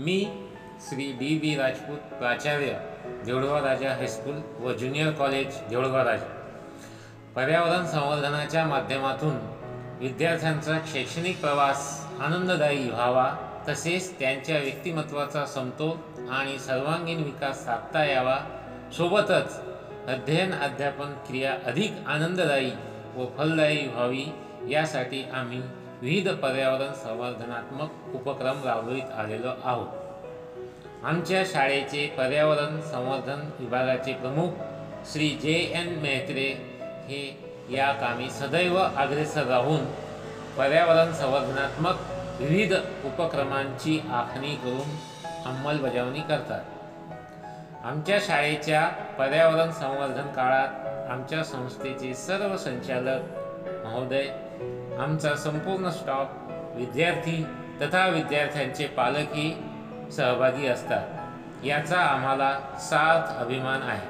मी Shri D Rajput, प्राचार्य, Deulgaon Raja high school व junior college Deulgaon Raja, पर्यावरण संवर्धनाच्या माध्यमातून विद्यार्थ्यांचा शैक्षणिक प्रवास आनंददायी व्हावा, तसेच त्यांच्या व्यक्तिमत्त्वाचा समतोल आणि सर्वांगीण विकास साधता यावा, सोबतच अध्ययन अध्यापन क्रिया अधिक आनंददायी व फलदायी व्हावी, यासाठी आम्ही विविध पर्यावरण संवर्धनात्मक उपक्रम राबवित आलेलो आहोत। आमच्या शाळेचे पर्यावरण संवर्धन विभागाचे प्रमुख श्री JN मेहत्रे हे या कामी सदैव अग्रेसर राहून पर्यावरण संवर्धनात्मक विविध उपक्रमांची आखणी करून अंमलबजावणी करतात। आमच्या शाळेच्या पर्यावरण संवर्धन काळात आमच्या संस्थेचे सर्व संचालक महोदय, आमचा संपूर्ण स्टाफ, विद्यार्थी तथा विद्यार्थ्यांचे पालकही सहभागी असतात, याचा आम्हाला सार्थ अभिमान आहे।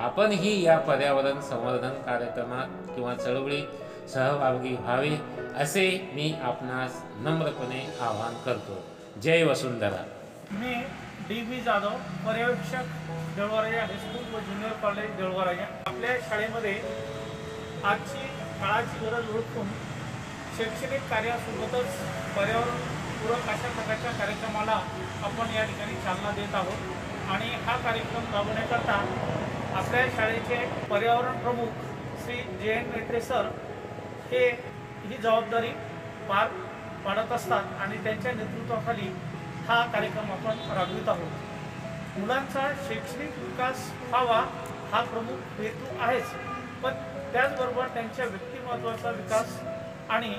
आपणही या पर्यावरण संवर्धन कार्यक्रमात किंवा चळवळीत सहभागी व्हावे, असे मी आपणास नम्रपणे आवाहन करतो। जय वसुंधरा। मी DB जाधव, पर्यवेक्षक, देऊळगाव राजा हायस्कूल व ज्युनियर कॉलेज देऊळगाव राजा। आपल्या शाळेमध्ये आजची काळाची गरज ओळखून शैक्षणिक कार्यासोबतच पर्यावरणपूरक अशा प्रकारच्या कार्यक्रमाला आपण या ठिकाणी चालना देत आहोत आणि हा कार्यक्रम राबवण्याकरता आपल्या शाळेचे पर्यावरण प्रमुख श्री JN मेहत्रे सर हे ही जबाबदारी पार पाडत असतात आणि त्यांच्या नेतृत्वाखाली हा कार्यक्रम आपण राबवित आहोत। मुलांचा शैक्षणिक विकास व्हावा हा प्रमुख हेतू आहेच, पण त्याचबरोबर त्यांच्या व्यक्तिमत्त्वाचा विकास आणि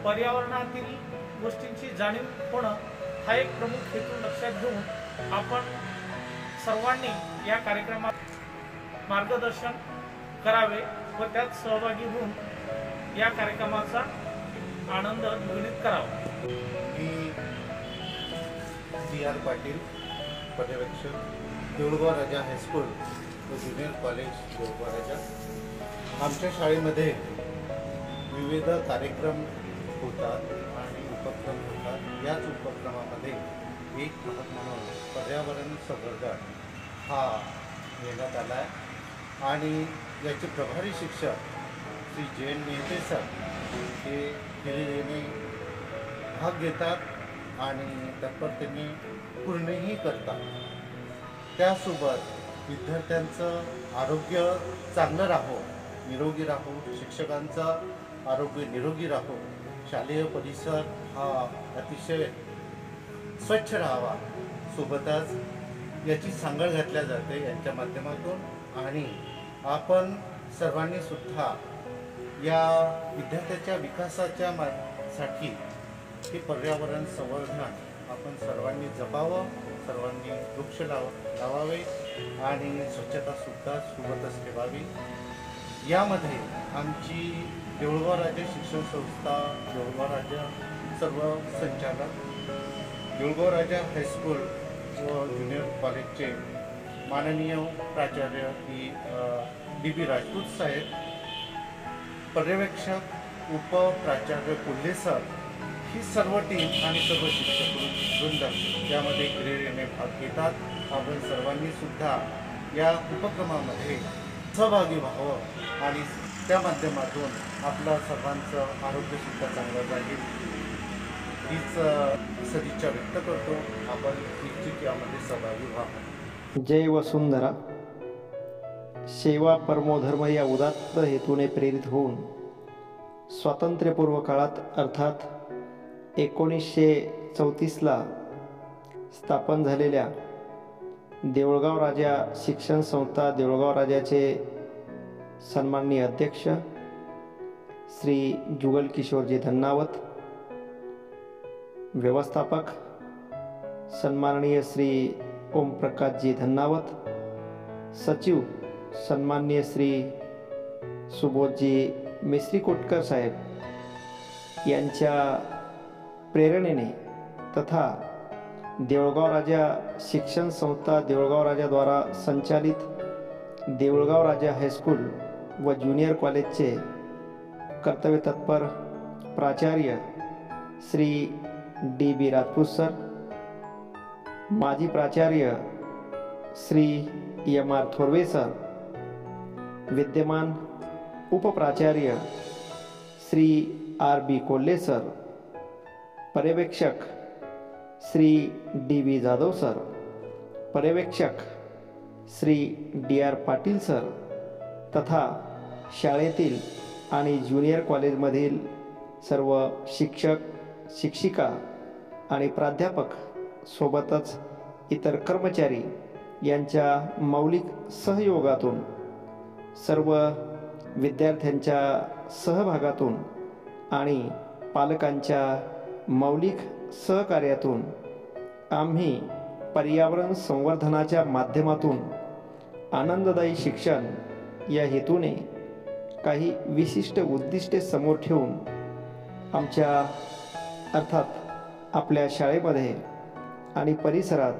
पर्यावरणातील गोष्टींची जाणीव होणं हा एक प्रमुख हेतू लक्षात घेऊन आपण सर्वांनी या कार्यक्रमात मार्गदर्शन करावे व त्यात सहभागी होऊन या कार्यक्रमाचा आनंद द्विगुणित करावा। मी CR पाटील, पर्यवेक्षक, देऊळगाव राजा हायस्कूल व ज्युनियर कॉलेज देऊळगाव राजा। आमच्या शाळेमध्ये विविध कार्यक्रम होतात आणि उपक्रम होतात। याच उपक्रमामध्ये एक भाग म्हणून पर्यावरण संवर्धन हा घेण्यात आला आहे आणि याचे प्रभारी शिक्षक श्री JN मेहत्रे सर हे केलेले भाग घेतात आणि तत्परतेने पूर्णही करतात। त्यासोबत विद्यार्थ्यांचं आरोग्य चांगलं राहो, निरोगी राहो, शिक्षकांचं आरोग्य निरोगी राहो, शालेय परिसर हा अतिशय स्वच्छ राहावा, सोबतच याची सांगड घातल्या जाते यांच्या माध्यमातून। आणि आपण सर्वांनी सुद्धा या विद्यार्थ्याच्या विकासाच्या साठी हे पर्यावरण संवर्धन आपण सर्वांनी जपावं, सर्वांनी वृक्ष लावावे आणि स्वच्छतासुद्धा सोबतच ठेवावी। यामध्ये आमची देऊळगाव राजा शिक्षण संस्था, देऊळगाव राजा सर्व संचालक, देऊळगाव राजा हायस्कूल व ज्युनियर कॉलेजचे माननीय प्राचार्य DB राजपूत साहेब, पर्यवेक्षक उपप्राचार्य कोल्हे सर, ही सर्व टीम आणि सर्व शिक्षक वृंद यामध्ये हिरिरीने भाग घेतात। आपण सर्वांनी सुद्धा या उपक्रमामध्ये सहभागी व्हावं आणि त्या माध्यमातून आपलं सर्वांचं आरोग्यसुद्धा चांगलं राहील हीच सदिच्छा व्यक्त करतो। आपण निश्चित यामध्ये सहभागी व्हावं। जय वसुंधरा। सेवा परमो धर्म या उदात्त हेतूने प्रेरित होऊन स्वातंत्र्यपूर्व काळात अर्थात 1934ला स्थापन झालेल्या देऊळगाव राजा शिक्षण संस्था देऊळगाव राजाचे सन्माननीय अध्यक्ष श्री जुगल किशोरजी धन्नावत, व्यवस्थापक सन्माननीय श्री ओमप्रकाशजी धन्नावत, सचिव सन्माननीय श्री सुबोधजी मिस्त्री कोटकर साहेब यांच्या प्रेरणेने तथा देऊळगाव राजा शिक्षण संस्था देऊळगाव राजाद्वारा संचालित देऊळगाव राजा हायस्कूल व ज्युनियर कॉलेजचे कर्तव्यतत्पर प्राचार्य श्री DB राजपूत सर, माजी प्राचार्य Shri M R Thorave sir, विद्यमान उपप्राचार्य Shri R B Kolhe sir, पर्यवेक्षक Shri D V Jadhav sir, पर्यवेक्षक Shri D R Patil sir तथा शाळेतील आणि ज्युनियर कॉलेजमधील सर्व शिक्षक, शिक्षिका आणि प्राध्यापक सोबतच इतर कर्मचारी यांच्या मौलिक सहयोगातून, सर्व विद्यार्थ्यांच्या सहभागातून आणि पालकांच्या मौलिक सहकार्यातून आम्ही पर्यावरण संवर्धनाच्या माध्यमातून आनंददायी शिक्षण या हेतूने काही विशिष्ट उद्दिष्टे समोर ठेवून आमच्या अर्थात आपल्या शाळेमध्ये आणि परिसरात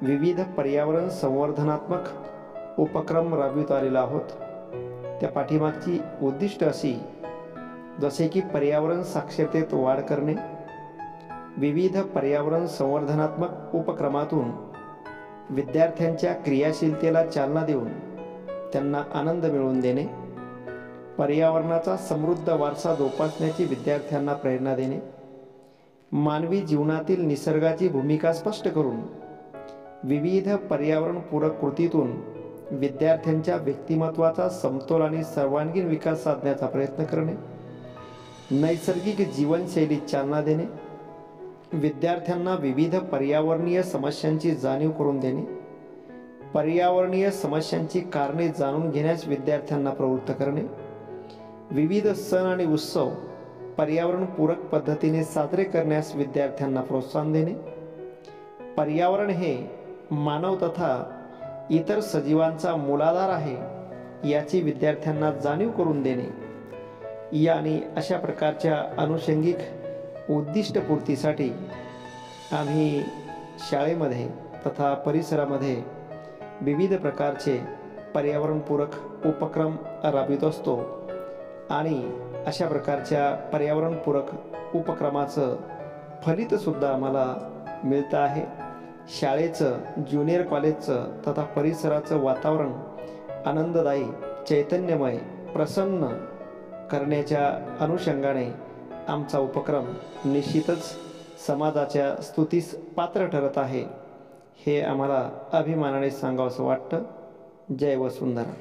विविध पर्यावरण संवर्धनात्मक उपक्रम राबवित आलेलो आहोत. त्या पाठीमागची उद्दिष्ट अशी, जसे की पर्यावरण साक्षरतेत वाढ करणे, विविध पर्यावरण संवर्धनात्मक उपक्रमातून विद्यार्थ्यांच्या क्रियाशीलतेला चालना देऊन त्यांना आनंद मिळवून देणे, पर्यावरणाचा समृद्ध वारसा जोपासण्याची विद्यार्थ्यांना प्रेरणा देणे, मानवी जीवनातील निसर्गाची भूमिका स्पष्ट करून विविध पर्यावरणपूरक कृतीतून विद्यार्थ्यांच्या व्यक्तिमत्वाचा समतोल आणि सर्वांगीण विकास साधण्याचा प्रयत्न करणे, नैसर्गिक जीवनशैलीत चालना देणे, विद्यार्थ्यांना विविध पर्यावरणीय समस्यांची जाणीव करून देणे, पर्यावरणीय समस्यांची कारणे जाणून घेण्यास विद्यार्थ्यांना प्रवृत्त करणे, विविध सण आणि उत्सव पर्यावरणपूरक पद्धतीने साजरे करण्यास विद्यार्थ्यांना प्रोत्साहन देणे, पर्यावरण हे मानव तथा इतर सजीवांचा मूलाधार आहे याची विद्यार्थ्यांना जाणीव करून देणे, या आणि अशा प्रकारच्या अनुषंगिक उद्दिष्टपूर्तीसाठी आम्ही शाळेमध्ये तथा परिसरामध्ये विविध प्रकारचे पर्यावरणपूरक उपक्रम राबवित असतो आणि अशा प्रकारच्या पर्यावरणपूरक उपक्रमाचं फलितसुद्धा आम्हाला मिळतं आहे. शाळेचं, ज्युनियर कॉलेजचं तथा परिसराचं वातावरण आनंददायी, चैतन्यमय, प्रसन्न करण्याच्या अनुषंगाने आमचा उपक्रम निश्चितच समाजाच्या स्तुतीस पात्र ठरत आहे, हे आम्हाला अभिमानाने सांगावंसं वाटतं. जय वसुंधरा.